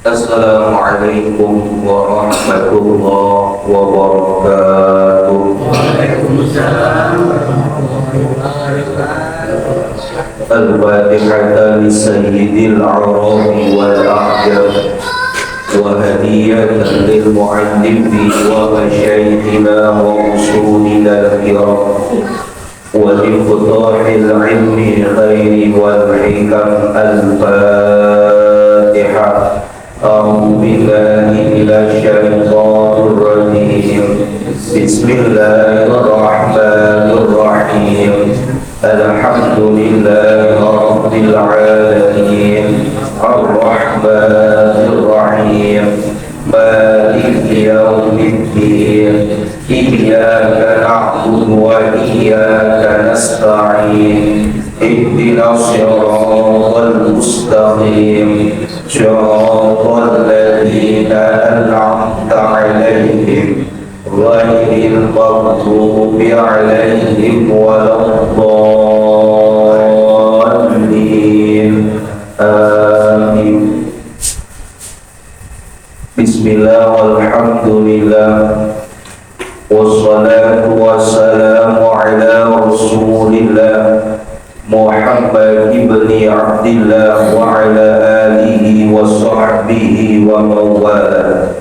Assalamualaikum warahmatullahi wabarakatuh. Waalaikumsalam warahmatullahi wabarakatuh. Al-Fatihah li sayyidil a'rabi wal a'jam wa hadiyatan lil mu'allifi wa masyaykhina wa usulina al-kiram wa liftahil ilmi khairi wal hikam. Al-Fatihah. أعوذ بالله من الشيطان الرجيم. بسم الله الرحمن الرحيم. الحمد لله رب العالمين الرحمن الرحيم مالك يوم الدين. إياك نعبد وإياك نستعين. اهدنا الصراط المستقيم صراط الذين أنعمت عليهم غير المغضوب عليهم ولا الضالين. آمين. بسم الله والحمد لله والصلاة والسلام على رسول الله Muhammad ibni Abdillah wa ala alihi wa sahbihi wa mawala.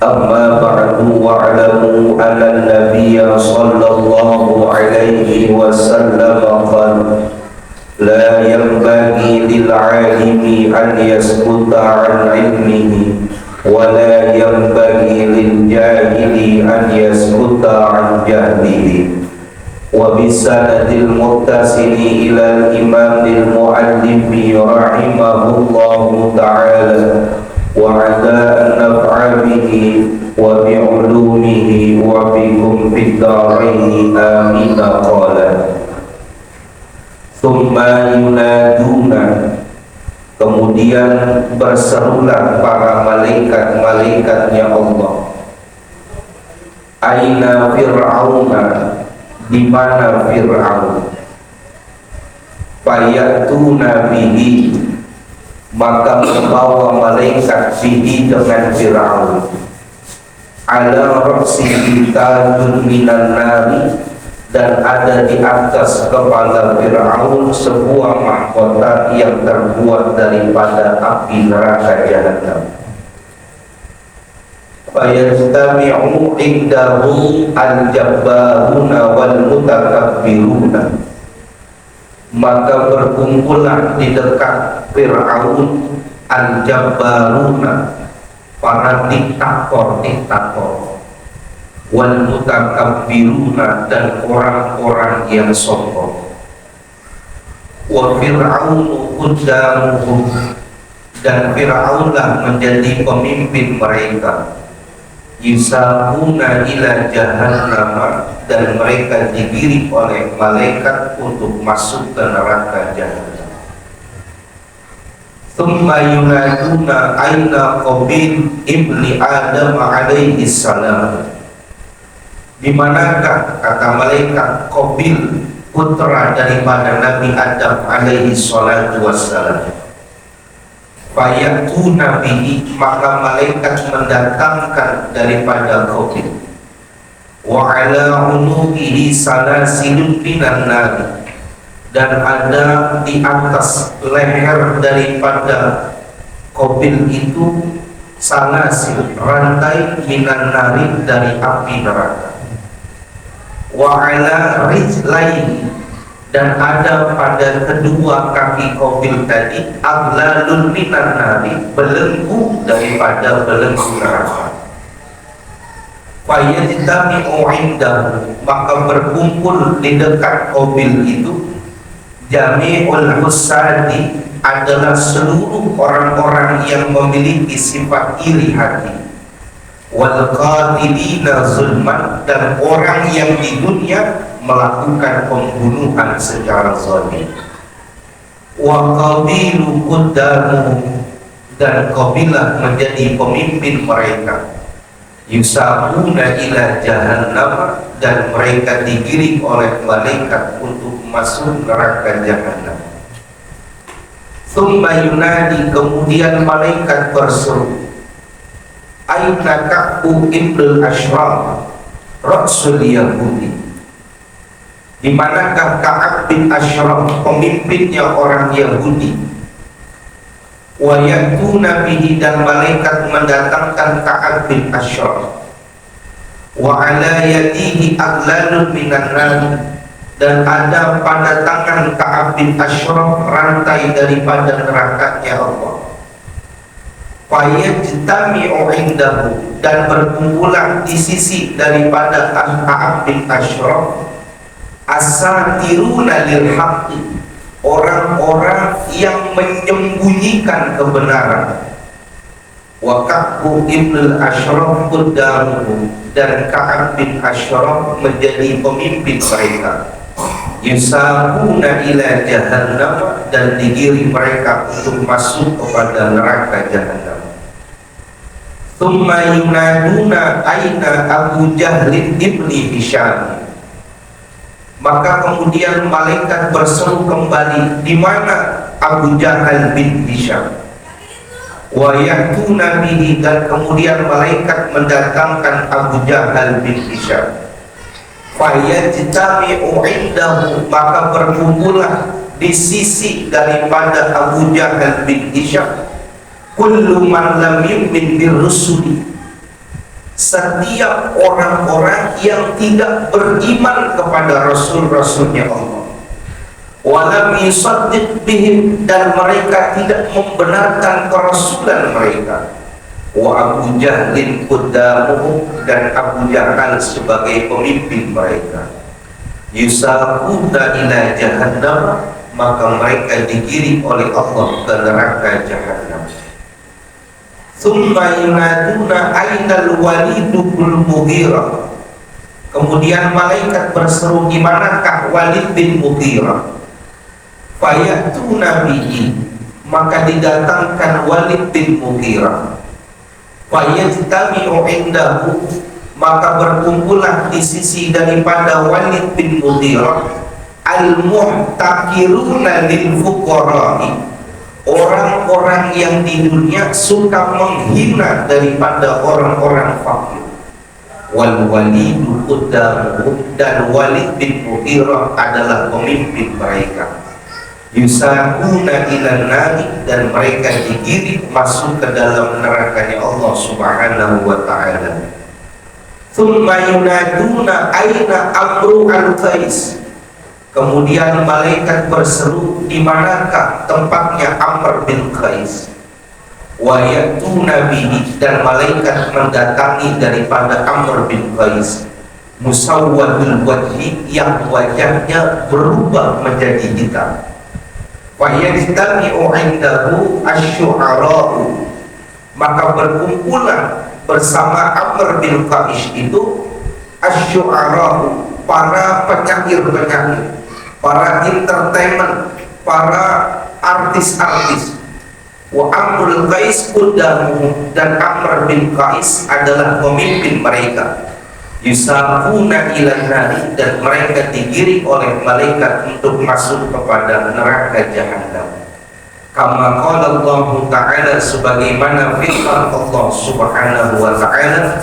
Amma ba'du wa'alamu anna nabiyya sallallahu alaihi wasallam qala la yanbaghi lil 'alimi an yaskuta 'an 'ilmihi wa la yanbaghi lil jahili an yaskuta 'an jahlihi. Wa bisanadil muttasili ilal imamil muallifi rahimahullahu ta'ala wa ala naf'a bihi wa bi'ulumihi wa bikum fid daraini amin. Qala thumma yunaduna, kemudian berserulah para malaikat-malaikatnya Allah, aina fir'auna, di mana Fir'aun. Fayatuna bihi, maka membawa malaikat bihi dengan Fir'aun. Ala ra'sihi tajun minan nari, dan ada di atas kepala Fir'aun sebuah mahkota yang terbuat daripada api neraka Jahannam. Fayajtami'u indahu al-jabbaruna wal mutakabbiruna, maka berkumpullah di dekat Fir'aun al-jabbaruna, para diktator-diktator, wal mutakabbiruna, dan orang-orang yang sombong. Wa Fir'aunu quddamuhum, dan Fir'aunlah menjadi pemimpin mereka. Yusabuna ila jahannam, dan mereka digiring oleh malaikat untuk masuk ke neraka jahannam. Thumma yunaduna aina Qabil ibni Adam alaihi salam, di manakah, kata malaikat, Qabil putra daripada Nabi Adam alaihi salatu wassalam. Fayatuna bihi, maka malaikat mendatangkan daripada Qabil. Wa ala unuqihi salasilun minan nar, dan ada di atas leher daripada Qabil itu salasil, rantai, minan nari, dari api neraka. Wa ala rijlaihi, dan ada pada kedua kaki Qabil tadi aglalun minan nari, belenggu daripada belenggu neraka. Fayajtami'u indahu, maka berkumpul di dekat Qabil itu jami'ul husadi, adalah seluruh orang-orang yang memiliki sifat iri hati, wal qatilina zulman, dan orang yang di dunia melakukan pembunuhan secara zalim. Wa qabilu quddamuhum, dan Qabilah menjadi pemimpin mereka. Yusabuna ila jahannam, dan mereka digiring oleh malaikat untuk masuk neraka jahannam. Tsumma yunadi, kemudian malaikat berseru, aina Ka'bu ibnul Ashraf Rasul Yahudi, di manakah Ka'ab bin Ashraf, pemimpinnya orang Yahudi? Wa ya'tuna bihi, dan malaikat mendatangkan Ka'ab bin Ashraf. Wa ala yadihi aglalun minan nar, dan ada pada tangan Ka'ab bin Ashraf rantai daripada nerakanya Allah. Fayajtami'u indahu, dan berkumpulan di sisi daripada Ka'ab bin Ashraf asatiruna lil haqqi, orang-orang yang menyembunyikan kebenaran. Wa Ka'bu ibnul Ashraf quddamuhu, dan Ka'ab bin Ashraf menjadi pemimpin mereka. Yusabuna ila jahannam, dan digiring mereka untuk masuk kepada neraka jahannam. Tsumma yunaduna aina Abu Jahlin ibni Hisham, maka kemudian malaikat berseru kembali, di mana Abu Jahal bin Hisham? Wa ya'tuna bihi, dan kemudian malaikat mendatangkan Abu Jahal bin Hisham. Fayajtami'u indahu, maka berkumpulah di sisi daripada Abu Jahal bin Hisham kullu man lam yu'min birrusuli, setiap orang-orang yang tidak beriman kepada rasul-rasulnya Allah. Walam yusaddiq bihim, dan mereka tidak membenarkan kerasulan mereka. Wa Abu Jahlin quddamuhum, dan Abu Jahal sebagai pemimpin mereka. Yusaquna ila jahannam, maka mereka digiring oleh Allah ke neraka jahannam. Tsumma yunaduna ainal Walid bin Mughirah, kemudian malaikat berseru, di manakah Walid bin Mughirah? Fayatuna bihi, maka didatangkan Walid bin Mughirah. Fayajtami'u indahu, maka berkumpulah di sisi daripada Walid bin Mughirah al-muhtakiruna lil fuqara'i, orang-orang yang di dunia suka menghina daripada orang-orang fakir. Wal walidu quddamuhum, dan Walid bin Mughirah adalah pemimpin mereka. Yusaquna ilan nari, dan mereka digiring masuk ke dalam nerakanya Allah Subhanahu wa ta'ala. Tsumma yunaduna aina Amru al-Qais, kemudian malaikat berseru, di manakah tempatnya Amr bin Qais? Wa ya'tuna bihi, dan malaikat mendatangi daripada Amr bin Qais musawwadul wajhi, yang wajahnya berubah menjadi hitam. Fayajtami'u indahu asy-syu'ara'u, maka berkumpulan bersama Amr bin Qais itu asy-syu'ara'u, para penyair-penyair, para entertainment, para artis-artis. Wa Amrul Qais quddamuhum, dan Amr bin Qais adalah pemimpin mereka. Yusaquna ilan nari, dan mereka digiring oleh malaikat untuk masuk kepada neraka jahannam. Kama qala Allah Ta'ala, sebagaimana firman Allah Subhanahu wa Ta'ala,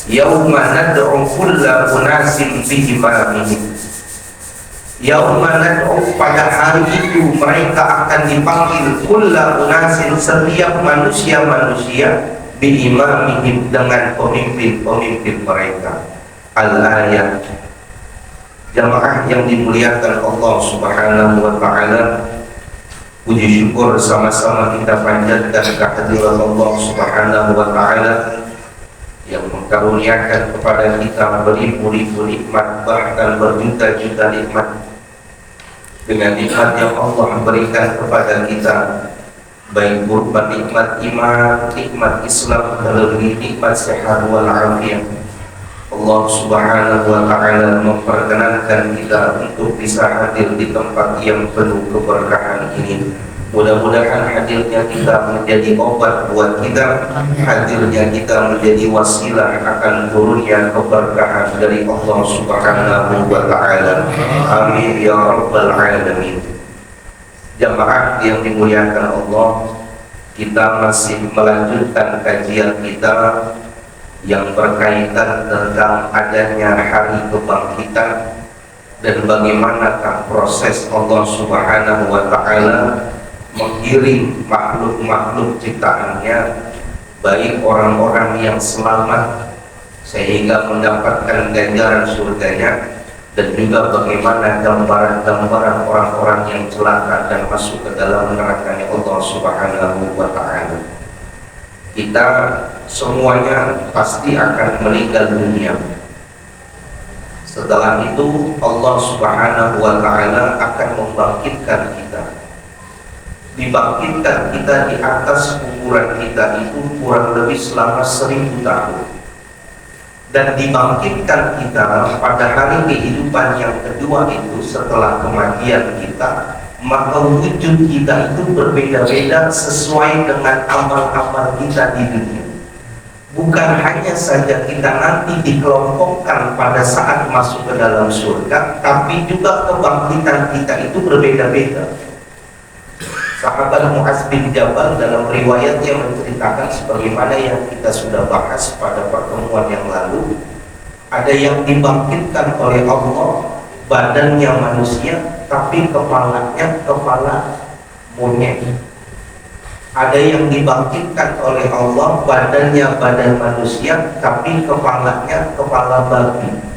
yauma nad'u kulla unasin bi imamihim. Yauma nad'u, pada hari itu mereka akan dipanggil kulla unasin, setiap manusia-manusia, bi imamihim, dengan pemimpin-pemimpin mereka. Al-ayat. Jamaah yang dimuliakan Allah Subhanahu wa Ta'ala, puji syukur sama-sama kita panjatkan kehadirat Allah Subhanahu wa Ta'ala yang mengkaruniakan kepada kita beribu-ribu nikmat, bahkan berjuta-juta nikmat. Dengan nikmat yang Allah berikan kepada kita, baik berupa nikmat iman, nikmat Islam, dan nikmat sehat wal afiat, Allah Subhanahu wa Ta'ala memperkenankan kita untuk bisa hadir di tempat yang penuh keberkahan ini. Mudah-mudahan hadirnya kita menjadi obat buat kita, hadirnya kita menjadi wasilah akan turunnya keberkahan dari Allah Subhanahu wa Ta'ala. Amin ya rabbal alamin. Jamaah yang dimuliakan Allah, kita masih melanjutkan kajian kita yang berkaitan tentang adanya hari kebangkitan dan bagaimanakah proses Allah Subhanahu wa Ta'ala menggiring makhluk-makhluk ciptaannya, baik orang-orang yang selamat sehingga mendapatkan ganjaran surganya, dan juga bagaimana gambaran-gambaran orang-orang yang celaka dan masuk ke dalam nerakanya Allah Subhanahu wa Ta'ala. Kita semuanya pasti akan meninggal dunia. Setelah itu Allah Subhanahu wa Ta'ala akan membangkitkan kita. Dibangkitkan kita di atas kuburan kita itu kurang lebih selama 1000 tahun. Dan dibangkitkan kita pada hari kehidupan yang kedua itu setelah kematian kita, maka wujud kita itu berbeda-beda sesuai dengan amal-amal kita di dunia. Bukan hanya saja kita nanti dikelompokkan pada saat masuk ke dalam surga, tapi juga kebangkitan kita itu berbeda-beda. Sahabat Mu'adz bin Jabal dalam riwayatnya menceritakan sebagaimana yang kita sudah bahas pada pertemuan yang lalu, ada yang dibangkitkan oleh Allah badannya manusia tapi kepalanya kepala monyet. Ada yang dibangkitkan oleh Allah badannya badan manusia tapi kepalanya kepala babi.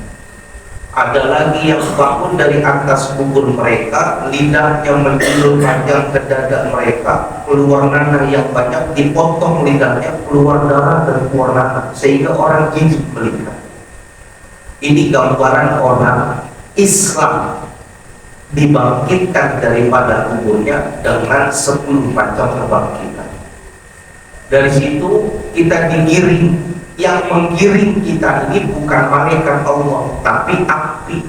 Ada lagi yang bangun dari atas kubur mereka, lidahnya menjulur panjang ke dada mereka, keluar nanah yang banyak, dipotong lidahnya, keluar darah dan keluar nanah, sehingga orang jijik melihat. Ini gambaran orang Islam dibangkitkan daripada kuburnya dengan 10 macam kebangkitan. Dari situ kita digiring. Yang menggiring kita ini bukan malaikat Allah, tapi api.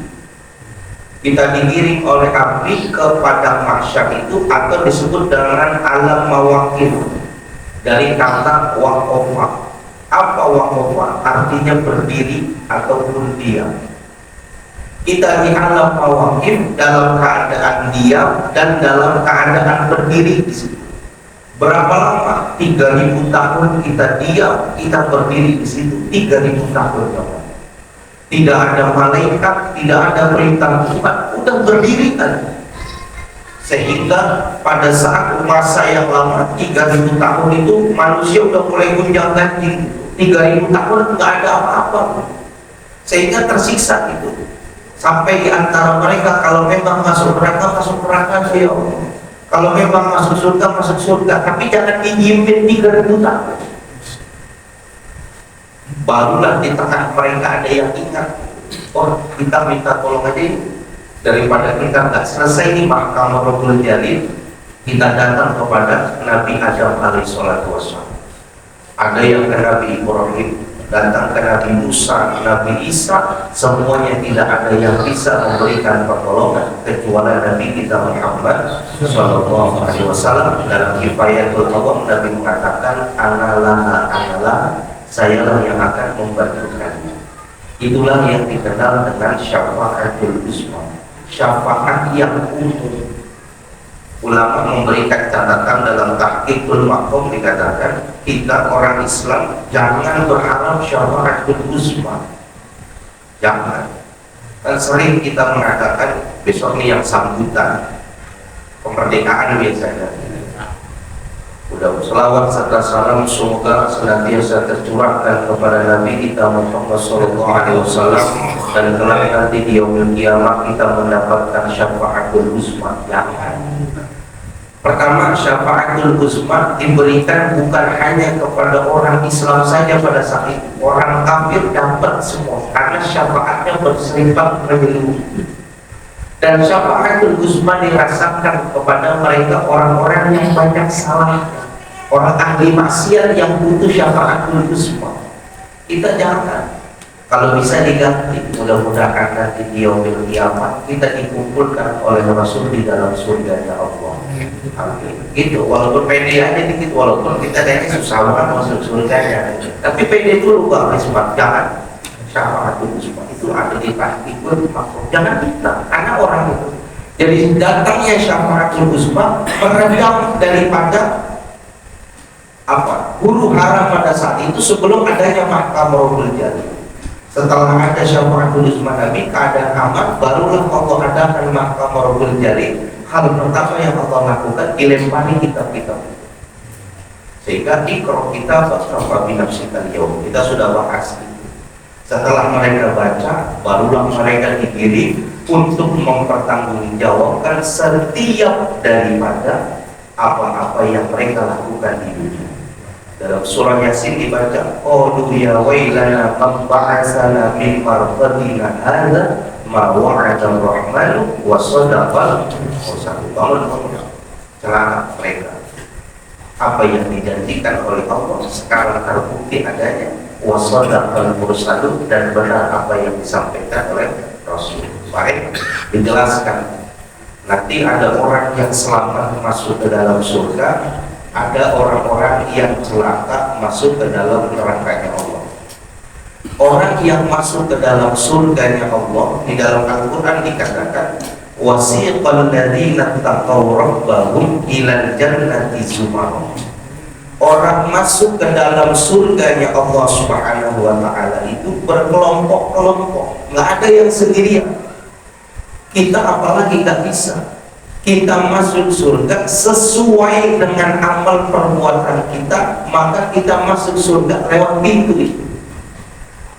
Kita digiring oleh api ke padang mahsyar itu, atau disebut dengan alam mawaqif, dari kata waqafa. Apa waqafa? Artinya berdiri ataupun diam. Kita di alam mawaqif dalam keadaan diam dan dalam keadaan berdiri di situ. Berapa lama? 3000 tahun kita diam, kita berdiri di situ 3000 tahun. Tidak ada malaikat, tidak ada perintah Tuhan, udah berdiri kan. Sehingga pada saat masa yang lama 3000 tahun itu manusia udah mulai gunjang ganjing. 3000 tahun nggak ada apa-apa, sehingga tersiksa itu. Sampai di antara mereka, kalau memang masuk neraka ya Allah. Kalau memang masuk surga, tapi jangan dijamin 3000 tahun. Barulah di tengah mereka ada yang ingat, oh kita minta tolong aja ini, daripada kita nggak selesai nih mahkamah Rabbul Jalil, kita datang kepada Nabi Adam alaihissalatu wassalam. Ada yang ke Nabi Ibrahim, datang ke Nabi Musa, Nabi Isa, semuanya tidak ada yang bisa memberikan pertolongan kecuali Nabi kita Muhammad Sallallahu Alaihi Wasallam. Dalam Kifayatul Awam, Nabi mengatakan, analah, sayalah yang akan membantukannya. Itulah yang dikenal dengan syafaatul uzma, syafaat yang umum. Ulama memberikan catatan dalam Tahqiqul Maqam, dikatakan kita orang Islam jangan berharap syafaatul uzma. Jangan. Kan sering kita mengatakan besok ini yang sambutan kemerdekaan biasanya. Udah selawat serta salam semoga senantiasa tercurahkan kepada Nabi kita Muhammad SAW, dan kelak nanti di yaumul kiamah kita mendapatkan syafaatul uzma. Jangan. Pertama, syafaatul uzma diberikan bukan hanya kepada orang Islam saja pada saat itu, orang kafir dapat semua karena syafaatnya bersifat menyeluruh. Dan syafaatul uzma dirasakan kepada mereka orang-orang yang banyak salah, orang ahli maksiat yang butuh syafaatul uzma. Kita jangan. Kalau bisa diganti, mudah-mudahan nanti di yaumil kiamat kita dikumpulkan oleh Rasul di dalam surganya Allah. Amin. Gitu, walaupun pede aja dikit, walaupun kita kayaknya susah banget masuk surganya, tapi pede dulu Bang, sebab jangan syafaatul uzma itu ada di Tahqiqul Maqam. Jangan kita, karena orang itu Jadi datangnya syafaatul uzma meredam daripada apa? Huru hara pada saat itu sebelum adanya mahkamah jari. Setelah ada syafaatul uzma Nabi, keadaan aman, barulah Allah adakan mahkamah jari. Hal pertama yang Allah lakukan dilempari kitab-kitab. Sehingga ikro kita bahwa binafsikal yaum kita sudah bahas. Setelah mereka baca, barulah mereka dikirim untuk mempertanggungjawabkan setiap daripada apa-apa yang mereka lakukan di dunia. Dalam surah Yasin dibaca, qalu ya wailana qad ba'atsana min marqadina hadza ma wa'ada ar-rahmanu wa sadaqa al-mursalun. Celaka mereka. Apa yang dijanjikan oleh Allah sekarang terbukti adanya, wa sadaqa al-mursalun, dan benar apa yang disampaikan oleh Rasul. Baik, dijelaskan nanti ada orang yang selamat masuk ke dalam surga, ada orang-orang yang celaka masuk ke dalam nerakanya Allah. Orang yang masuk ke dalam surganya Allah, di dalam Al-Quran dikatakan wasiqal ladzina taqaw rabbahum ilal jannati zumara. Orang masuk ke dalam surganya Allah Subhanahu wa ta'ala itu berkelompok-kelompok, nggak ada yang sendirian. Kita apalagi nggak bisa. Kita masuk surga sesuai dengan amal perbuatan kita, maka kita masuk surga lewat pintu itu.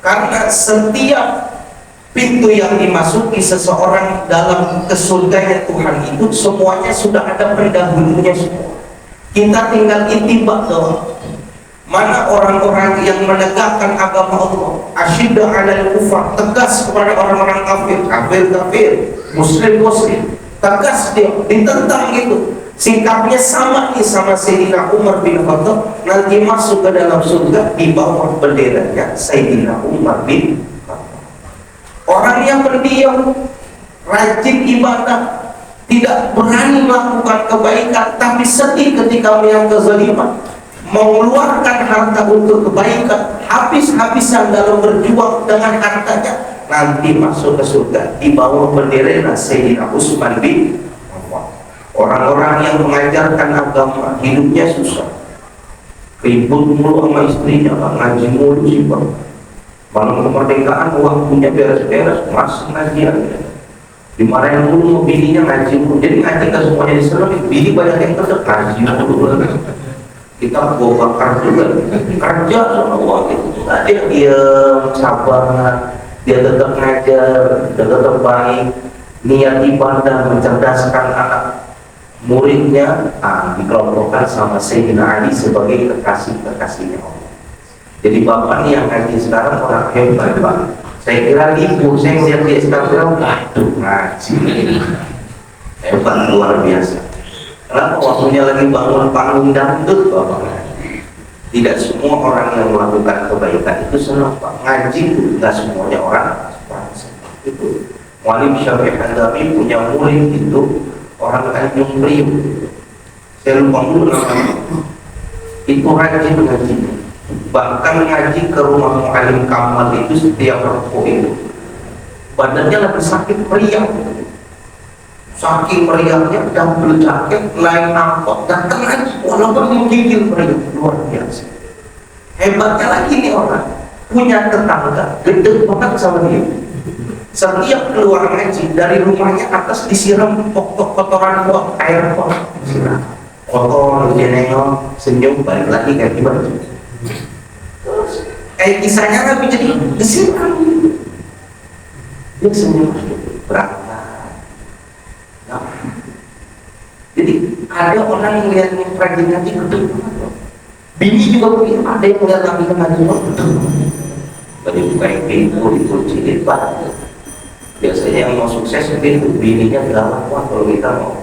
Karena setiap pintu yang dimasuki seseorang dalam ke surganya Tuhan itu semuanya sudah ada pendahulunya semua. Kita tinggal itibak doang. Mana orang-orang yang menegakkan agama Allah, asyidda 'alal kufar, tegas kepada orang-orang kafir, kafir, muslim, tegas dia, ditentang gitu. Sikapnya sama nih sama Sayyidina Umar bin Khattab, nanti masuk ke dalam surga di bawah benderanya Sayyidina Umar bin Khattab. Orang yang berdiam, rajin ibadah, tidak berani melakukan kebaikan, tapi sedih ketika melihat kezaliman, mengeluarkan harta untuk kebaikan, habis-habisan dalam berjuang dengan hartanya, nanti masuk ke surga di bawah bendera Sayyidina Utsman bin Affan. Orang-orang yang mengajarkan agama hidupnya susah, ribut mulu sama istrinya, ngaji mulu sih bang. Malam kemerdekaan waktunya beres-beres, masih ngaji aja. Dimarahin mulu bininya ngaji mulu, jadi ngaji gak semuanya disenangi. Bini banyak yang tetap ngaji mulu. Kita bawa bakar juga, kerja sama Allah gitu. Ada yang diam, sabar, dia tetap ngajar, dia tetap baik, niat ibadah, mencerdaskan anak muridnya, dikelompokkan sama Sayyidina Ali sebagai kekasih-kekasihnya Allah. Jadi bapak nih yang ngaji sekarang orang hebat Pak. Saya kira libur, saya lihat dia sekarang, aduh ngaji, hebat luar biasa. Kenapa waktunya lagi bangun panggung dangdut bapak ngaji? Tidak semua orang yang melakukan kebaikan itu senang Pak. Ngaji itu tidak semuanya orang itu. Mualim Syafi'i Handami punya murid itu orang Tanjung Priok, saya lupa dulu namanya. Itu rajin ngaji, bahkan ngaji ke rumah Mualim Kamal itu setiap Rabu itu badannya lagi sakit meriang. Saking meriahnya, double jaket, naik angkot, datang lagi, walaupun menggigil meriah, luar biasa. Hebatnya lagi nih orang, punya tetangga, gede banget sama dia. Setiap keluar ngaji, dari rumahnya atas disiram kotoran buat air pot. Kotor, dia nengok, senyum, balik lagi kayak gimana. Terus, kisahnya Nabi jadi disiram. Dia senyum, berangkat. Nah, jadi ada orang yang lihat rajin ngaji betul banget. Bini juga begitu, ada yang lihat Nabi ngaji betul. Tadi buka pintu dikunci banget. Biasanya yang mau sukses itu bininya galak wah kalau kita mau.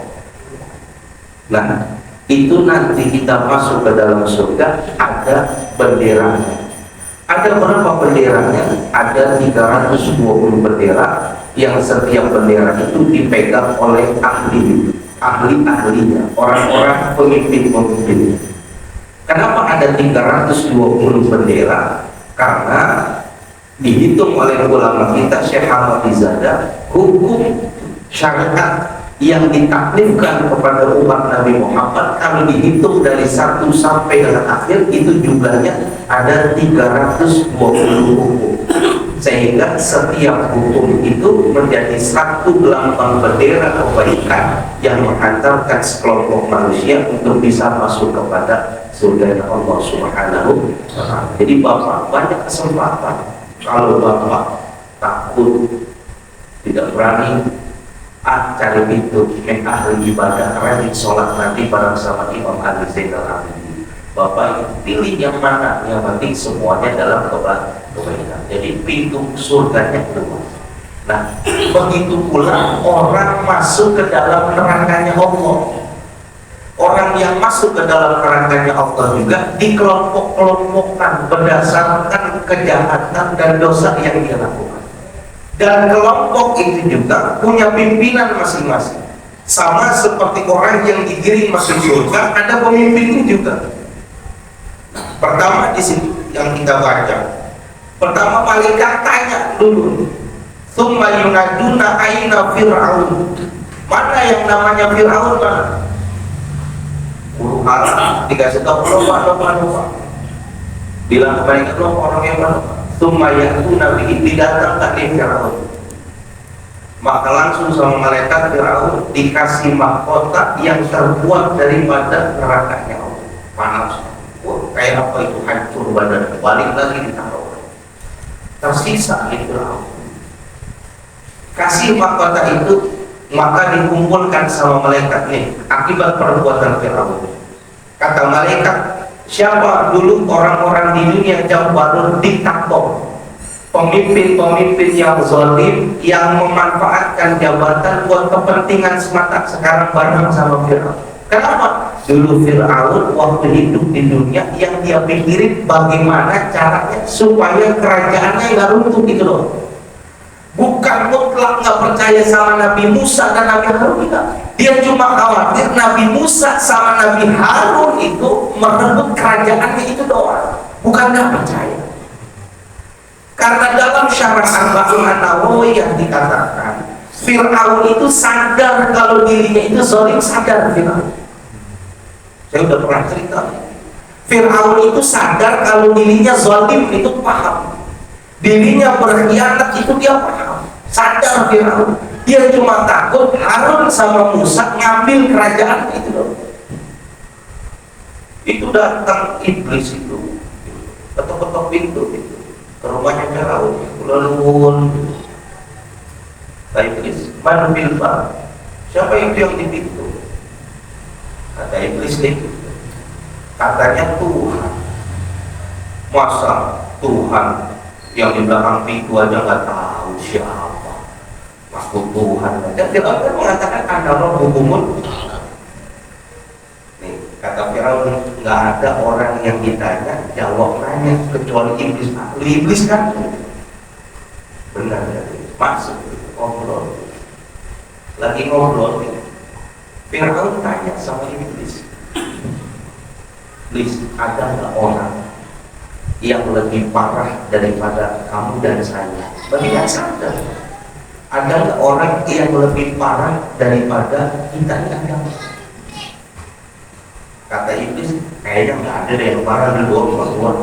Nah, itu nanti kita masuk ke dalam surga ada benderanya. Ada berapa benderanya? Ada 320 bendera yang setiap bendera itu dipegang oleh ahli-ahlinya, orang-orang pemimpin-pemimpin. Kenapa ada 320 bendera? Karena dihitung oleh ulama kita Syekh Ahmad Izada, hukum syariat yang ditaklifkan kepada umat Nabi Muhammad kalau dihitung dari 1 sampai dengan akhir itu jumlahnya ada 320 hukum, sehingga setiap hukum itu menjadi satu lambang bendera kebaikan yang menghantarkan sekelompok manusia untuk bisa masuk kepada surga Allah Subhanahu wa ta'ala. Jadi Bapak banyak kesempatan. Kalau Bapak takut, tidak berani, cari pintu ahli ibadah, rajin sholat nanti bareng sama Imam Ali Zainal Abidin. Bapak pilih yang mana, yang penting semuanya dalam kebaikan. Jadi pintu surganya keluar. Nah, begitu pula orang masuk ke dalam nerakanya Allah. Orang yang masuk ke dalam nerakanya Allah juga dikelompok-kelompokkan berdasarkan kejahatan dan dosa yang dia lakukan. Dan kelompok itu juga punya pimpinan masing-masing. Sama seperti orang yang digiring masuk surga, ada pemimpinnya juga. Pertama di sini yang kita baca. Pertama malaikat tanya dulu. Tsumma yunaduna aina Fir'aun. Mana yang namanya Fir'aun mana? Guru haram dikasih tahu lupa. Bilang mereka orang yang mana? Sumayatu Nabi didatangkan di Fir'aun, maka langsung sama malaikat Fir'aun dikasih mahkota yang terbuat daripada nerakanya Allah. Panas, kayak apa itu, hancur badan, balik lagi ditaruh, tersisa di Fir'aun. Kasih mahkota itu, maka dikumpulkan sama malaikat nih akibat perbuatan Fir'aun. Kata malaikat, siapa dulu orang-orang di dunia jauh baru diktator, pemimpin-pemimpin yang zalim yang memanfaatkan jabatan buat kepentingan semata, sekarang bareng sama Fir'aun. Kenapa? Dulu Fir'aun waktu hidup di dunia yang dia pikirin bagaimana caranya supaya kerajaannya nggak runtuh gitu loh. Bukan mutlak nggak percaya sama Nabi Musa dan Nabi Harun, dia cuma khawatir Nabi Musa sama Nabi Harun itu merebut kerajaannya itu doang, bukan nggak percaya. Karena dalam syarah Arba'un An-Nawawi yang dikatakan Fir'aun itu sadar kalau dirinya itu zalim, sadar Fir'aun. Saya udah pernah cerita, Fir'aun itu sadar kalau dirinya zalim, itu paham. Dirinya berkhianat itu dia paham, sadar Fir'aun. Dia cuma takut Harun sama Musa ngambil kerajaan itu loh. Itu datang iblis itu, ketok-ketok pintu itu, ke rumahnya Fir'aun, lalu iblis, man bil bab, siapa itu yang di pintu? Kata iblis itu, katanya Tuhan. Masa Tuhan yang di belakang pintu aja nggak tahu siapa, makhluk Tuhan. Dan Fir'aun mengatakan Anda hukumun. Nih kata Fir'aun, nggak ada orang yang ditanya jawab nanya kecuali iblis. Iblis kan benar ya, masuk ngobrol, lagi ngobrol. Fir'aun tanya sama iblis, iblis, ada nggak orang yang lebih parah daripada kamu dan saya? Bagi saya sadar, ada nggak orang yang lebih parah daripada kita yang? Kata iblis, kayaknya nggak ada yang parah di luar.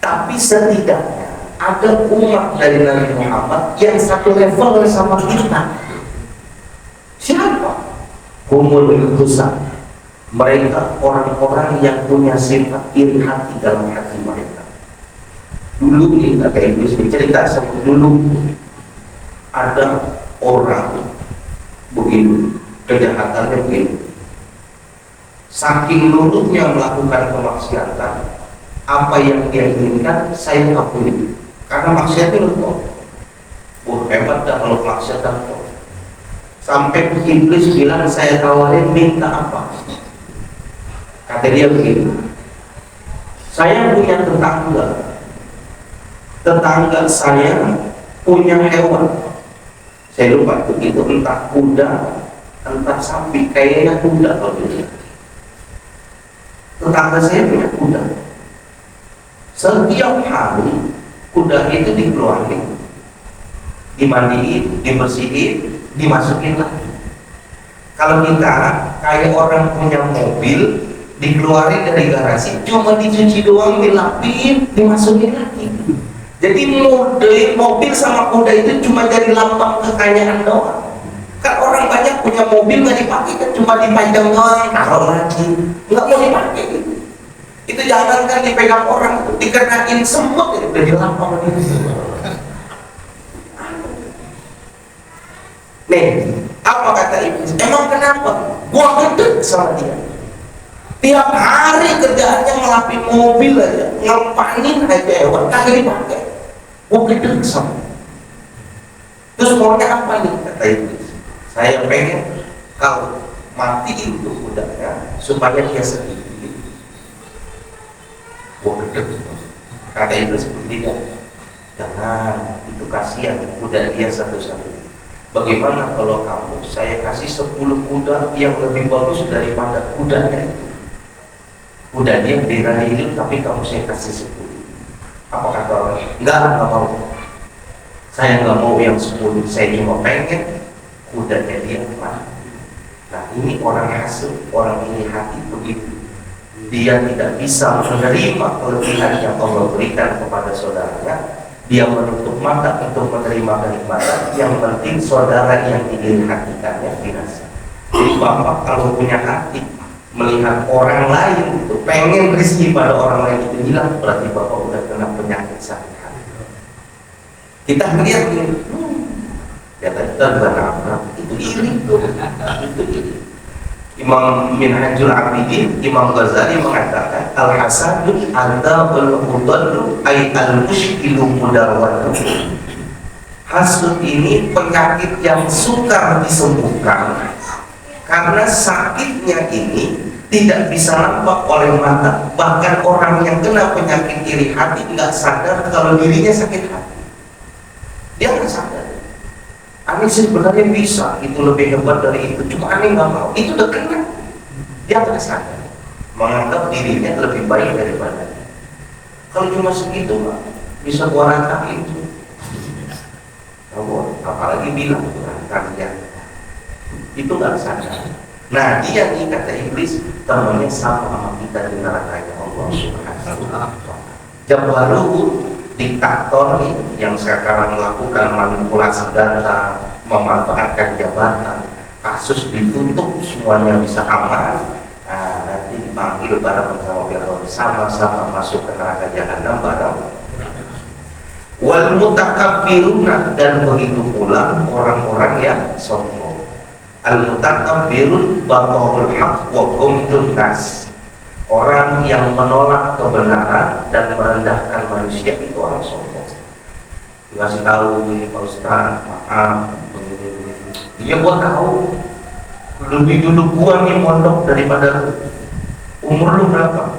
Tapi setidaknya ada umat dari Nabi Muhammad yang satu level sama kita. Siapa? Humul Husa. Mereka orang-orang yang punya sifat iri hati dalam hati mereka. Dulu nih, kata iblis bercerita sama dulu ada orang begini, kejahatannya begini, saking lurutnya melakukan kemaksiatan, apa yang dia inginkan saya lakuin, karena maksiatnya lurut. Hebat dah kalau maksiatan. Sampai iblis bilang, saya tawarin minta apa? Kata dia begini, saya punya tetangga saya punya hewan, saya lupa itu entah kuda, entah sapi, kayaknya kuda kalau dia. Tetangga saya punya kuda, setiap hari kuda itu dikeluarin, dimandiin, dibersihin, dimasukin lagi. Kalau kita kayak orang punya mobil, dikeluarin dari garasi, cuma dicuci doang, dilapin, dimasukin lagi. Jadi mobil sama kuda itu cuma jadi lambang kekayaan doang. Kan orang banyak punya mobil nggak dipakai, kan cuma dipajang doang, taruh lagi, nggak mau dipakai. Itu jangan kan dipegang orang, dikenain semut, udah di lambang gitu. Nih, apa kata Iblis? Emang kenapa? Gua gede sama dia. Tiap hari kerjaannya ngelapin mobil aja, ngempanin aja hewan, kagak dipakai. Gua gede sama. Terus maunya apa nih? Kata Iblis, saya pengen kau matiin tuh kudanya supaya dia sedih. Gua gede. Kata Iblis tidak. Jangan, itu kasihan kuda dia satu-satu. Bagaimana kalau kamu, saya kasih 10 kuda yang lebih bagus daripada kudanya itu. Kuda dia diraih tapi kamu saya kasih 10. Apa kata orang? Enggak mau. Saya nggak mau yang 10, saya cuma pengen kudanya dia mati. Nah ini orang hasil, orang ini hati begitu. Dia tidak bisa menerima kelebihan yang Allah berikan kepada saudaranya. Dia menutup mata untuk menerima kenikmatan. Yang penting saudara yang ingin hatikannya binasa. Jadi bapak kalau punya hati melihat orang lain itu pengen rezeki pada orang lain itu hilang, berarti bapak udah kena penyakit sakit hati. Kita melihat ini, ya tadi benar itu iri tuh, itu iri. Imam Minhajul Abidin, Imam Ghazali mengatakan al-hasadu adzabul mudallu ay al-mushkilu mudarwatu. Hasud ini penyakit yang sukar disembuhkan karena sakitnya ini tidak bisa nampak oleh mata. Bahkan orang yang kena penyakit iri hati nggak sadar kalau dirinya sakit hati. Dia nggak sadar. Aneh sebenarnya bisa, itu lebih hebat dari itu. Cuma aneh nggak mau, itu udah kena. Dia nggak sadar, menganggap dirinya lebih baik daripada. Kalau cuma segitu mah bisa gua rantakin itu. Apalagi bilang rantakin, itu nggak sadar. Nah dia nih kata Iblis temannya sama kita di nerakanya Allah Subhanahu wa Ta'ala. Jabaruhu, diktator yang sekarang melakukan manipulasi data, memanfaatkan jabatan, kasus ditutup semuanya bisa aman. Nah, nanti dipanggil bareng sama Firaun, sama-sama masuk ke neraka jahanam bareng. Wal mutakabbiruna, dan begitu pula orang-orang yang sombong. Al mutakabbirun batarul haq wa qumtun nas. Orang yang menolak kebenaran dan merendahkan manusia itu orang sombong. Dikasih tahu ini Pak Ustaz, maaf. Dia buat tahu lebih dulu gua nih mondok daripada lu. Umur lu berapa?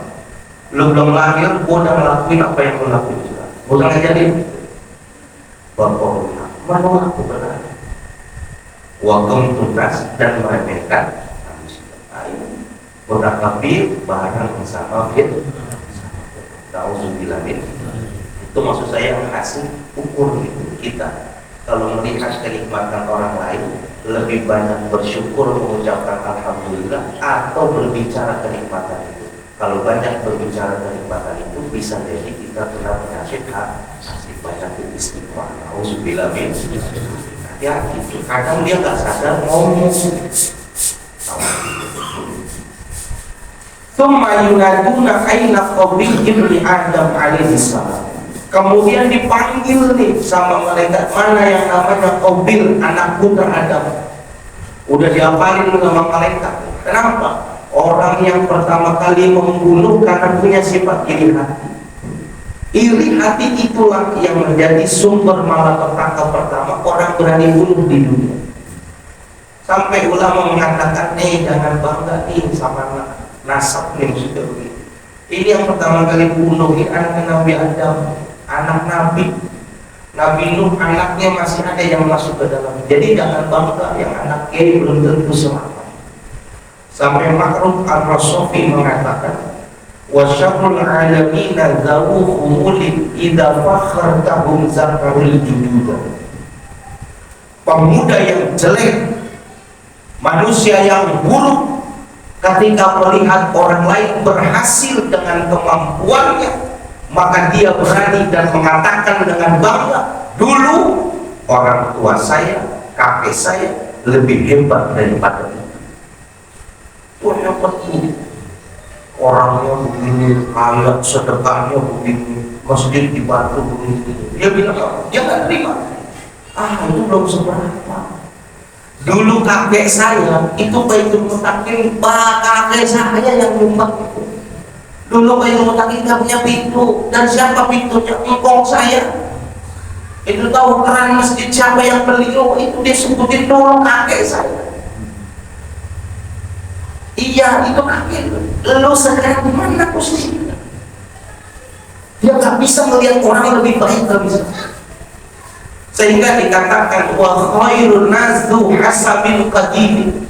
Lu belum lahir, gua udah ngelakuin apa yang lu lakuin juga. Gua udah ngajarin. Bapak menolak kebenaran. Waqum tunas dan meremehkan manusia. Mutakabbir barang sama fit. Nauzubillah min. Itu maksud saya hasil ukur itu kita. Kalau melihat kenikmatan orang lain, lebih banyak bersyukur mengucapkan alhamdulillah atau berbicara kenikmatan itu. Kalau banyak berbicara kenikmatan itu, bisa jadi kita kena penyakit hati, banyak istighfar. Nauzubillah min. Hati-hati, kadang dia nggak sadar ngomong. Tsumma yunaduna aina qabrihim li Adam alaihi salam. Kemudian dipanggil nih sama malaikat, mana yang namanya Qabil, anak putra Adam. Udah diapalin sama malaikat. Kenapa? Orang yang pertama kali membunuh karena punya sifat iri hati. Iri hati itulah yang menjadi sumber malapetaka pertama orang berani bunuh di dunia. Sampai ulama mengatakan, jangan bangga nih sama nasab nih, maksudnya begitu. Ini yang pertama kali bunuh ini anak Nabi Adam, anak Nabi Nuh, anaknya masih ada yang masuk ke dalam. Jadi jangan bangga yang anak kiai belum tentu selamat. Sampai Makrum Ar-Rasofi mengatakan, wa syarrul alamina zawuhum ulid idza fakhartahum zakarul jududa. pemuda yang jelek, manusia yang buruk, ketika melihat orang lain berhasil dengan kemampuannya, maka dia berani dan mengatakan dengan bangga, dulu orang tua saya, kakek saya lebih hebat daripada itu. Wah, hebat tuh. Orangnya begini, kaya, sedekahnya begini, masjid dibantu begini. Dia bilang, dia nggak terima. Itu belum seberapa. Dulu kakek saya itu Baitul Mutakin, kakek saya yang nyumbang itu. Dulu Baitul Mutakin nggak punya pintu, dan siapa pintunya? Engkong saya. Itu tahu keran masjid siapa yang beli? Itu dia sebutin dulu kakek saya. Iya, itu kakek. Lu sekarang di mana posisinya? Dia nggak bisa melihat orang lebih baik, nggak bisa. Sehingga dikatakan wa khairun nasu hasabil qadim.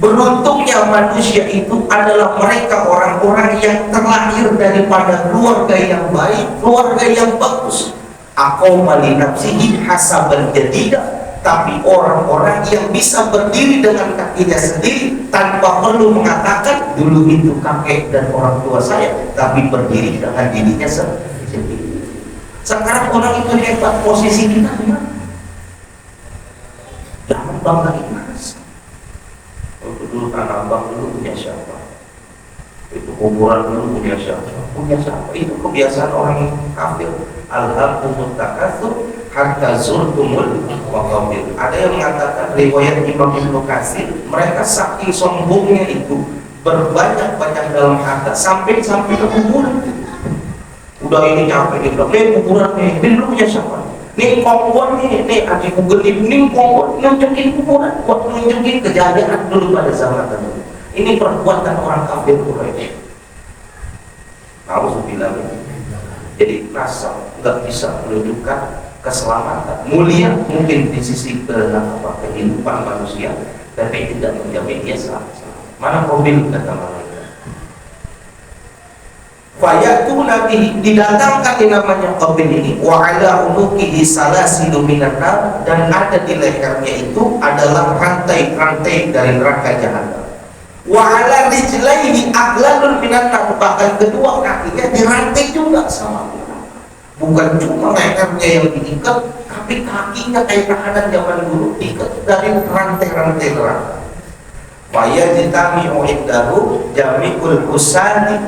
Beruntungnya manusia itu adalah mereka orang-orang yang terlahir daripada keluarga yang baik, keluarga yang bagus. Aqama li nafsihi hasaban jadidah. Tapi orang-orang yang bisa berdiri dengan kakinya sendiri tanpa perlu mengatakan dulu itu kakek dan orang tua saya, tapi berdiri dengan dirinya sendiri. Sekarang orang itu hebat, posisi kita di mana? Jangan banggain mas. Untuk dulu tanah abang dulu punya siapa? Itu kuburan dulu punya siapa? Punya siapa? Itu kebiasaan orang kafir. Alhaakumut takatsur hatta zurtumul maqabir. Ada yang mengatakan riwayat Imam Ibnu Katsir, mereka saking sombongnya itu berbanyak-banyak dalam harta sampai ke kuburan. Udah ini capek dia bilang, nih kuburan nih, ini lu punya siapa? Nih kongkon nih adik kugelip, nih kongkon nunjukin kuburan, buat nunjukin kejadian dulu pada zaman dulu. Ini perbuatan orang kafir Quraisy. Tahu bilang ini. Jadi nasab nggak bisa menunjukkan keselamatan, mulia mungkin di sisi kehidupan manusia, tapi tidak menjamin dia selamat. Mana mobil kata malaikat? Fayatu nabi, didatangkan yang namanya qabil ini, wa ala unuqihi salasilu minan nar, dan ada di lehernya itu adalah rantai-rantai dari neraka jahanam. Wa ala rijlaihi aglalun minan nar, bahkan kedua kakinya dirantai juga sama neraka. Bukan cuma lehernya yang diikat, tapi kakinya kayak tahanan zaman dulu diikat dari rantai-rantai neraka. Fayajtami'u indahu jami'ul usani,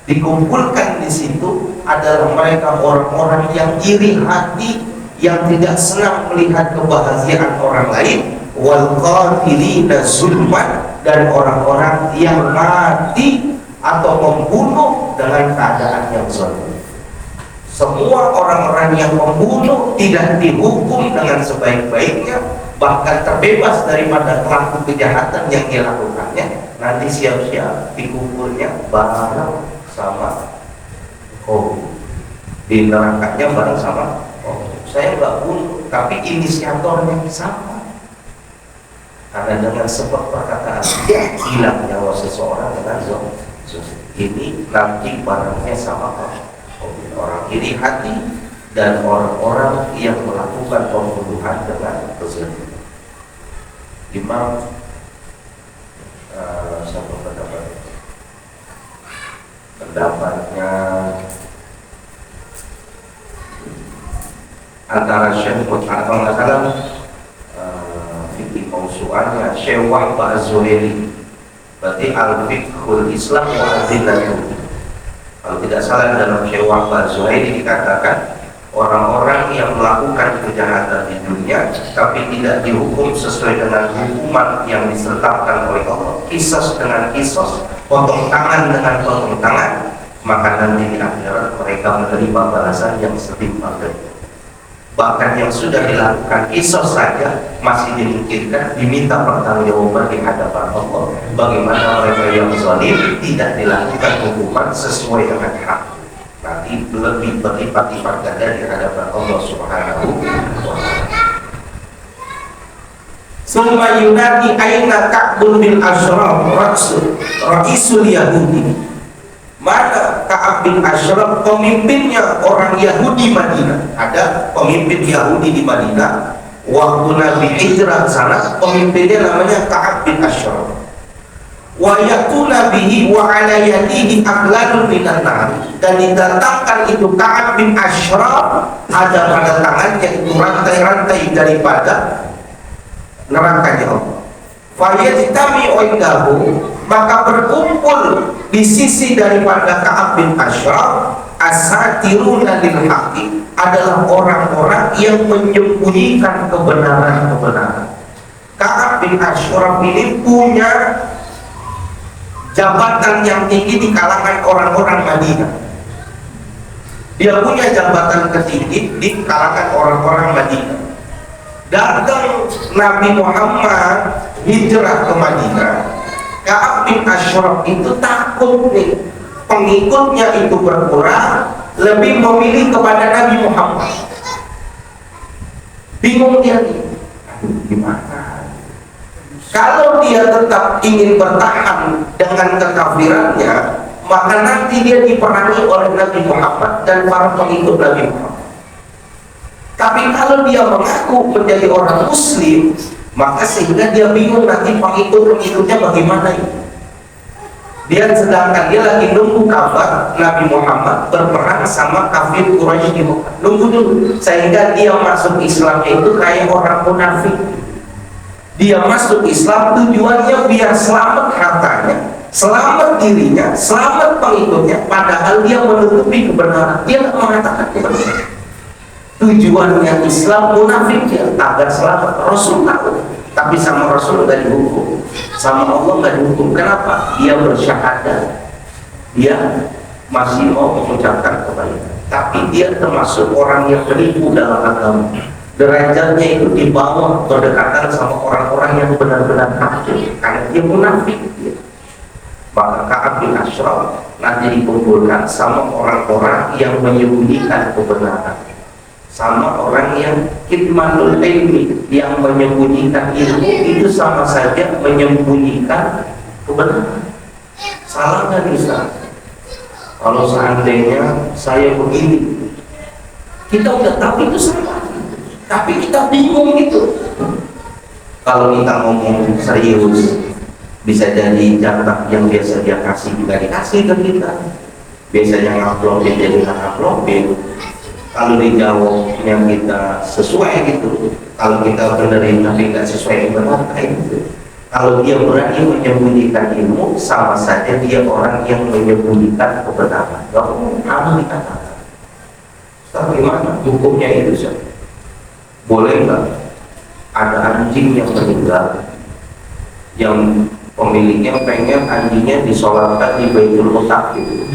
dikumpulkan di situ adalah mereka orang-orang yang iri hati, yang tidak senang melihat kebahagiaan orang lain, wal qatilina zulman, dan orang-orang yang mati atau membunuh dengan keadaan yang zalim. Semua orang-orang yang membunuh tidak dihukum dengan sebaik-baiknya, bahkan terbebas daripada pelaku kejahatan yang dilakukannya. Nanti siap-siap dikumpulnya bareng sama di nerakanya bareng sama saya nggak bunuh, tapi inisiatornya sama. Karena dengan sebab perkataan hilang nyawa seseorang dengan ini, nanti barangnya sama orang iri hati dan orang-orang yang melakukan pembunuhan dengan kezaliman. Imam satu pendapatnya antara Syekh atau nggak salah fikih mausu'annya Syekh Wahbah Az-Zuhaili, berarti al-fiqhul Islam wa adillatuh. Kalau tidak salah dalam Syekh Wahbah Az-Zuhaili dikatakan orang-orang yang melakukan kejahatan di dunia tapi tidak dihukum sesuai dengan hukuman yang disertakan oleh Allah, kisos dengan kisos, potong tangan dengan potong tangan, maka nanti di akhirat mereka menerima balasan yang setimpal. Bahkan yang sudah dilakukan kisos saja masih dimungkinkan diminta pertanggungjawaban di hadapan Allah. Bagaimana mereka yang zalim tidak dilakukan hukuman sesuai dengan hak, nanti lebih berlipat-lipat ganda di hadapan Allah Subhanahu wa ta'ala. Summa yunadi aina Ka'bun bin Ashraf ra'isul Yahudi. Mana Ka'ab bin Ashraf, pemimpinnya orang Yahudi Madinah. Ada pemimpin Yahudi di Madinah. Waktu Nabi hijrah ke sana, pemimpinnya namanya Ka'ab bin Ashraf. Wa yakuna bihi wa ala yadihi aqlalun minan nar, dan didatangkan itu Ka'ab bin Ashraf, ada pada tangannya itu rantai-rantai daripada nerakanya Allah. Fa yajtami'u indahu, maka berkumpul di sisi daripada Ka'ab bin Ashraf asatiruna lil haqqi, adalah orang-orang yang menyembunyikan kebenaran-kebenaran. Ka'ab bin Ashraf ini punya jabatan yang tinggi di kalangan orang-orang Madinah. Dia punya jabatan tertinggi di kalangan orang-orang Madinah. Datang Nabi Muhammad hijrah ke Madinah, Ka'ab bin Ashraf itu takut nih, pengikutnya itu berkurang, lebih memilih kepada Nabi Muhammad. Bingung dia nih, aduh gimana? Kalau dia tetap ingin bertahan dengan kekafirannya, maka nanti dia diperangi oleh Nabi Muhammad dan para pengikut Nabi Muhammad. Tapi kalau dia mengaku menjadi orang Muslim, maka sehingga dia bingung nanti pengikut-pengikutnya bagaimana ini. Dia sedangkan dia lagi nunggu kabar Nabi Muhammad berperang sama kafir Quraisy di Mekah. Nunggu dulu, sehingga dia masuk Islamnya itu kayak orang munafik. Dia masuk Islam tujuannya biar selamat hartanya, selamat dirinya, selamat pengikutnya, padahal dia menutupi kebenaran. Dia tidak mengatakan kebenaran. Tujuannya Islam munafik ya, agar selamat. Rasul tahu, tapi sama Rasul nggak dihukum, sama Allah nggak dihukum. Kenapa? Dia bersyahadat, dia masih mau mengucapkan kebaikan, tapi dia termasuk orang yang menipu dalam agama. Derajatnya itu di bawah berdekatan sama orang-orang yang benar-benar kafir, karena dia munafik. Maka Ka'ab bin Ashraf nanti dikumpulkan sama orang-orang yang menyembunyikan kebenaran, sama orang yang kitmanul ilmi, yang menyembunyikan ilmu. Itu sama saja menyembunyikan kebenaran. Salah nggak bisa? Kalau seandainya saya begini, kita udah tahu itu salah, tapi kita bingung itu. Kalau kita ngomong serius, bisa jadi jatah yang biasa dia kasih juga dikasih ke kita. Biasanya nguploadin jadi nggak nguploadin. Kalau dijawab yang kita sesuai gitu, kalau kita benerin tapi nggak sesuai benar kayak gitu. Kalau dia berani menyembunyikan ilmu, sama saja dia orang yang menyembunyikan kebenaran. Gak harus dikatakan. Tapi gimana hukumnya itu sih? Boleh nggak ada anjing yang meninggal, yang pemiliknya pengen anjingnya disolatkan di Baitul Mutaq gitu,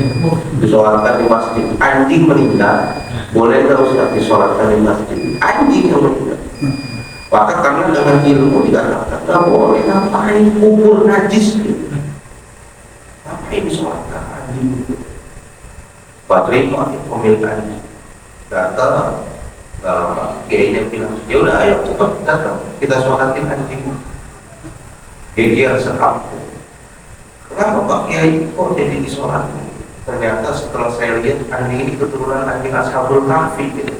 disolatkan di masjid, anjing meninggal, boleh nggak Ustaz disolatkan di masjid? Anjing yang meninggal. Maka karena dengan ilmu dikatakan nggak boleh, ngapain kubur najis gitu, ngapain disolatkan anjing gitu. Baterai pemilik anjing datang, kiainya bilang, ya udah ayo cepat datang, kita sholatin anjing. Dia sekampung. Kenapa Pak Kiai kok jadi disolatin? Ternyata setelah saya lihat anjing ini keturunan anjing Ashabul Kahfi gitu.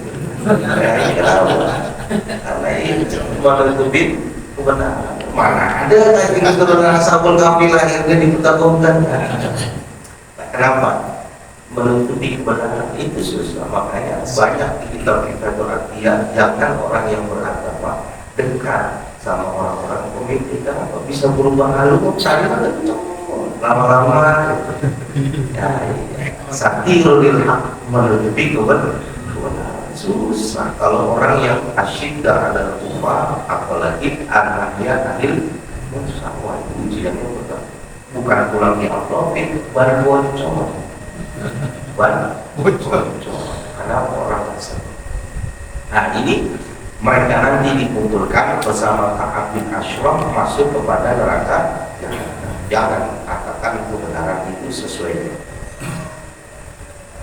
Karena ini menutupin kebenaran. Mana ada anjing keturunan Ashabul Kahfi lahirnya di kota Bogor? Kenapa? Menutupi kebenaran itu susah. Makanya banyak di kitab-kitab berartian, jangan orang yang beragama dekat sama orang-orang pemimpin. Kenapa? Bisa berubah halu, saya lama-lama ya, satirul haq, menutupi kebenaran susah. Kalau orang yang asyik ada kufar, apalagi anaknya adil, sama ujiannya bukan pulang di amplopin, baru bocor. Kenapa orang tersebut? Nah ini mereka nanti dikumpulkan bersama Ka'ab bin Ashraf masuk kepada neraka. Jangan katakan kebenaran itu sesuai.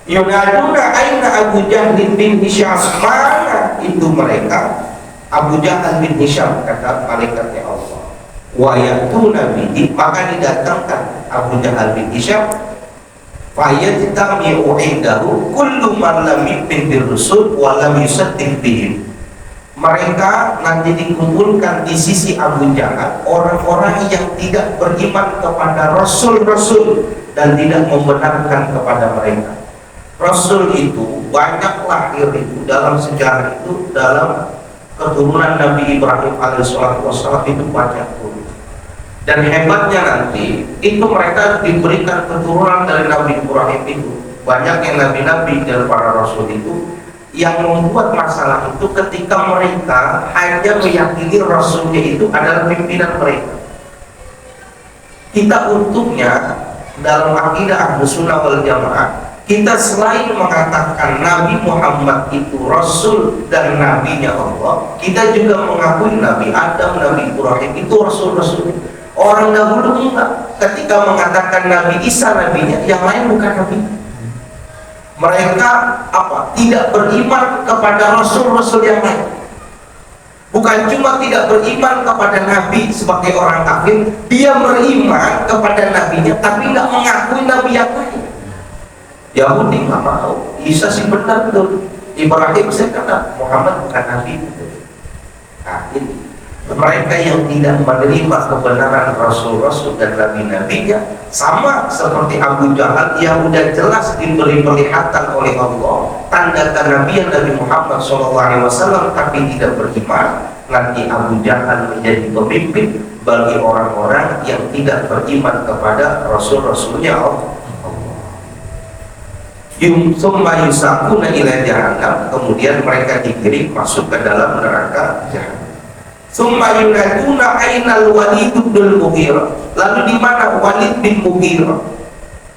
Yunaduna aina Abu Jahl bin Hisham, mana itu mereka? Abu Jahl bin Hisham, kata malaikatnya Allah. Wa yatuna bihi, maka didatangkan Abu Jahl bin Hisham. Fayajtami'u indahu kullu man lam yu'min bir rusul wa lam yusaddiq bihim. Mereka nanti dikumpulkan di sisi Abu Jahal, orang-orang yang tidak beriman kepada Rasul-Rasul dan tidak membenarkan kepada mereka. Rasul itu banyak lahir itu dalam sejarah itu, dalam keturunan Nabi Ibrahim alaihissalam itu banyak turun. Dan hebatnya nanti itu mereka diberikan keturunan dari Nabi Ibrahim itu. Banyak yang nabi-nabi dan para rasul itu yang membuat masalah itu ketika mereka hanya meyakini rasulnya itu adalah pimpinan mereka. Kita untungnya dalam akidah Ahlus Sunnah wal Jamaah, kita selain mengatakan Nabi Muhammad itu rasul dan nabinya Allah, kita juga mengakui Nabi Adam, Nabi Ibrahim itu rasul-rasul. Orang dahulu enggak, ketika mengatakan Nabi Isa nabinya, yang lain bukan nabi. Mereka tidak beriman kepada rasul-rasul yang lain. Bukan cuma tidak beriman kepada nabi sebagai orang kafir, dia beriman kepada nabinya tapi nggak mengakui nabi yang lain. Yahudi nggak mau, Isa sih benar betul, Ibrahim saya kata, Muhammad bukan nabi. Nah, ini mereka yang tidak menerima kebenaran rasul-rasul dan nabi-nabinya sama seperti Abu Jahal yang udah jelas diberi perlihatan oleh Allah tanda kenabian Nabi Muhammad SAW tapi tidak beriman. Nanti Abu Jahal menjadi pemimpin bagi orang-orang yang tidak beriman kepada rasul-rasulnya Allah. Summa yusaquna ila jahannam, kemudian mereka dikirim masuk ke dalam neraka jahannam. Summa yunaduna ainal Walid bin Mughirah, lalu di mana Walid bin Mughirah?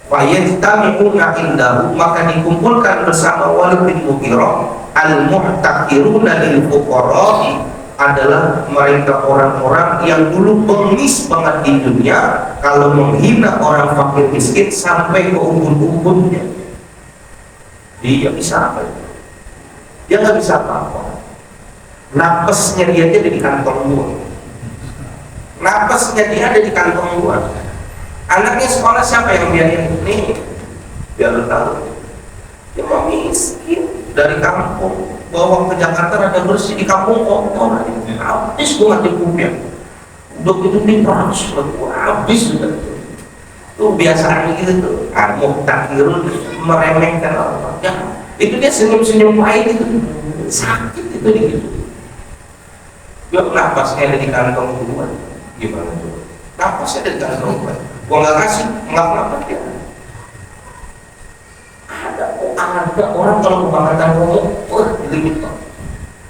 Wa yajtami'una indahu, maka dikumpulkan bersama Walid bin Mughirah al-muhtaqiruna lil fuqara'i, adalah mereka orang-orang yang dulu bengis banget di dunia, kalau menghina orang fakir miskin sampai ke ubun-ubunnya. Dia bisa apa? Dia nggak bisa apa-apa. Napasnya dia ada di kantong gua. Napasnya dia ada di kantong gua. Anaknya sekolah siapa yang biayain? Nih, biar lu tahu. Dia mau miskin dari kampung bawa ke Jakarta rada bersih, di kampung kotor. Habis gua nggak dikupiah. Udah gitu diperanus gua habis sudah. Tuh biasanya gitu tuh. Muhtakirun, meremehkan orang. Ya, itu dia senyum-senyum pahit itu. Sakit itu gitu. Yuk napasnya ada di kantong gua, gimana tuh? Napasnya ada di kantong gua nggak kasih, nggak kenapa dia. Ada orang kalau kebangkatan ngomong, gitu.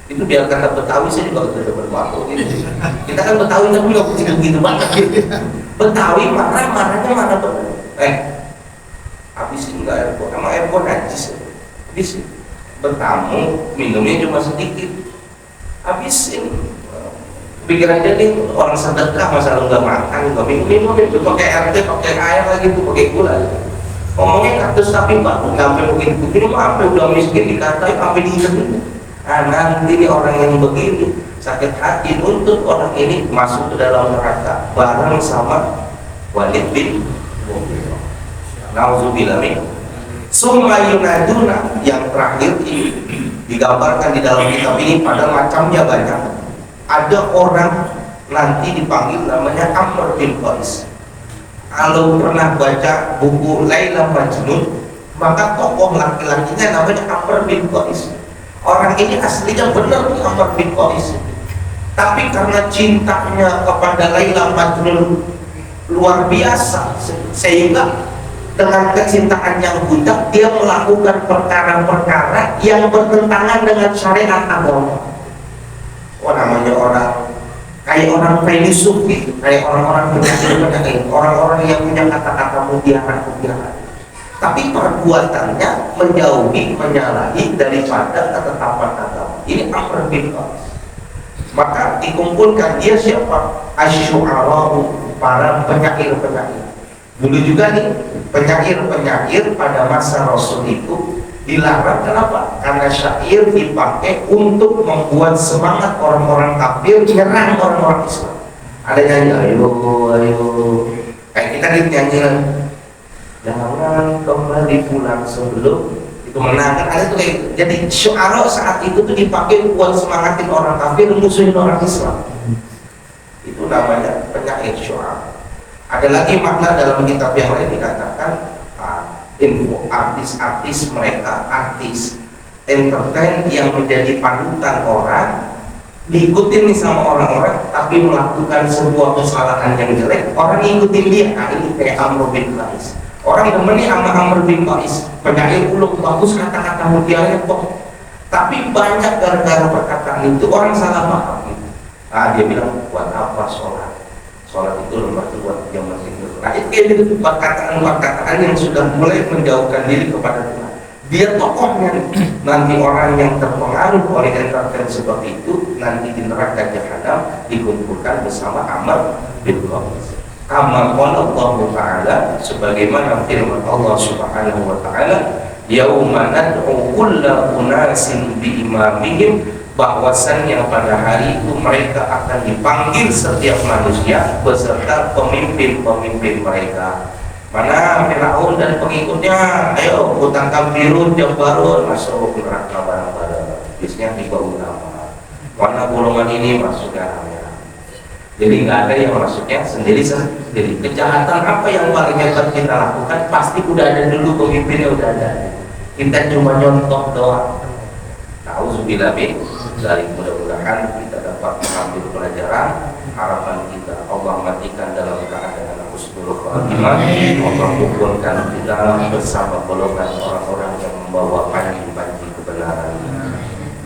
Itu biar kata Betawi saya juga udah bermakhluk gitu. Kita kan Betawi tapi nggak begitu banget. Betawi marahnya mana benar? Habisin nggak airport, emang airport najis. Habisin. Bertamu minumnya cuma sedikit. Habisin. Pikiran jadi orang sedekah masa lu nggak makan, nggak minum itu pakai RT, pakai air lagi tuh, pakai gula. Ngomongnya katus tapi baru sampai begitu, ini mah sampai udah miskin dikatain sampai diingetin. Nah nanti nih orang yang begini sakit hati untuk orang ini masuk ke dalam neraka bareng sama Walid bin Mughirah. Nauzubillah min. Summa yunaduna, yang terakhir ini digambarkan di dalam kitab ini pada macamnya banyak. Ada orang nanti dipanggil namanya Amr bin Qais. Kalau pernah baca buku Laila Majnun, maka tokoh laki-lakinya namanya Amr bin Qais. Orang ini aslinya benar nih Amr bin Qais, tapi karena cintanya kepada Laila Majnun luar biasa, sehingga dengan kecintaan yang buta dia melakukan perkara-perkara yang bertentangan dengan syariat agama. Namanya orang kayak orang filsuf gitu, kayak orang-orang penyakit, orang-orang yang punya kata-kata mutiara. Tapi perbuatannya menjauhi, menyalahi daripada ketetapan agama. Ini Amr bin Qais. Maka dikumpulkan dia siapa? Asy-syu'ara, para penyair-penyair. Dulu juga nih penyair-penyair pada masa Rasul itu dilarang. Kenapa? Karena syair dipakai untuk membuat semangat orang-orang kafir menyerang orang-orang Islam. Ada nyanyi ayo kayak kita nyanyi jangan kembali pulang sebelum kemenangan ada tuh kayak gitu. Jadi syu'ara saat itu tuh dipakai buat semangatin orang kafir, musuhin orang Islam. Itu namanya penyair syu'ara. Ada lagi makna dalam kitab yang lain dikatakan info artis-artis mereka, artis entertain yang menjadi panutan orang, diikutin nih sama orang-orang, tapi melakukan sebuah kesalahan yang jelek, orang ngikutin dia. Nah ini kayak Amr bin Qais. Orang demen nih sama Amr bin Qais, penyair ulung, bagus kata-kata mutiara kok, tapi banyak gara-gara perkataan itu orang salah paham. Dia bilang buat apa sholat? Sholat itu lemah buat yang masih tidur. Nah itu perkataan-perkataan yang sudah mulai menjauhkan diri kepada Tuhan. Dia tokohnya nanti orang yang terpengaruh oleh entertain seperti itu nanti di neraka jahanam dikumpulkan bersama Amr bin Qais. Kama qala Allah Ta'ala, sebagaimana firman Allah Subhanahu wa taala, yauma nad'u kulla unasin bi imamihim, bahwasannya pada hari itu mereka akan dipanggil setiap manusia beserta pemimpin-pemimpin mereka. Mana Firaun dan pengikutnya, ayo hutang kafirun jabarun masuk neraka bareng-bareng. Biasanya tiga ulama. Mana golongan ini masuk neraka. Jadi nggak ada yang masuknya sendiri-sendiri. Kejahatan apa yang paling hebat kita lakukan pasti udah ada dulu pemimpinnya, udah ada. Kita cuma nyontoh doang. Nauzubillah min dzalik. Mudah-mudahan kita dapat mengambil pelajaran. Harapan kita Allah matikan dalam keadaan husnul khatimah. Allah kumpulkan kita bersama golongan orang-orang yang membawa panji-panji kebenaran.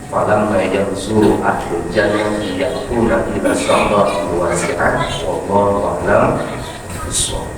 Falam yansuru ahlul jannah yakuna ila sabar wasi'an wallahu a'lam bishawab.